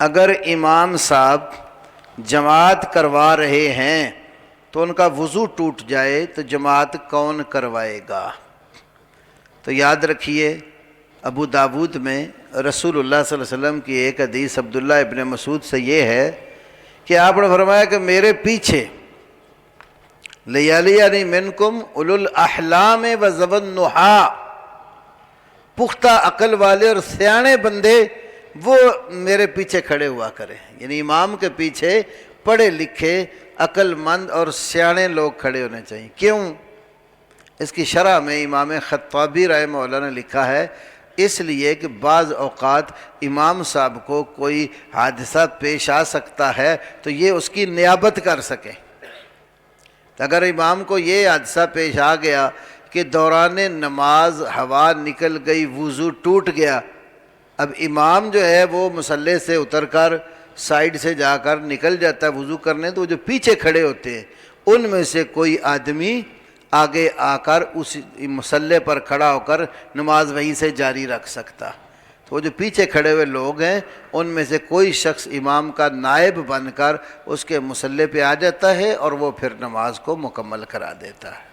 اگر امام صاحب جماعت کروا رہے ہیں تو ان کا وضو ٹوٹ جائے تو جماعت کون کروائے گا؟ تو یاد رکھیے، ابو داود میں رسول اللہ صلی اللہ علیہ وسلم کی ایک حدیث عبداللہ ابن مسعود سے یہ ہے کہ آپ نے فرمایا کہ میرے پیچھے لیالیانی منکم اولو الاحلام و ذوی النہا، پختہ عقل والے اور سیانے بندے وہ میرے پیچھے کھڑے ہوا کریں، یعنی امام کے پیچھے پڑھے لکھے عقل مند اور سیانے لوگ کھڑے ہونے چاہیے۔ کیوں؟ اس کی شرح میں امام خطابی رحمہ اللہ نے لکھا ہے، اس لیے کہ بعض اوقات امام صاحب کو کوئی حادثہ پیش آ سکتا ہے تو یہ اس کی نیابت کر سکیں۔ اگر امام کو یہ حادثہ پیش آ گیا کہ دوران نماز ہوا نکل گئی، وضو ٹوٹ گیا، اب امام جو ہے وہ مصلی سے اتر کر سائیڈ سے جا کر نکل جاتا ہے وضو کرنے، تو وہ جو پیچھے کھڑے ہوتے ہیں ان میں سے کوئی آدمی آگے آ کر اس مصلی پر کھڑا ہو کر نماز وہیں سے جاری رکھ سکتا۔ تو وہ جو پیچھے کھڑے ہوئے لوگ ہیں ان میں سے کوئی شخص امام کا نائب بن کر اس کے مصلی پہ آ جاتا ہے اور وہ پھر نماز کو مکمل کرا دیتا ہے۔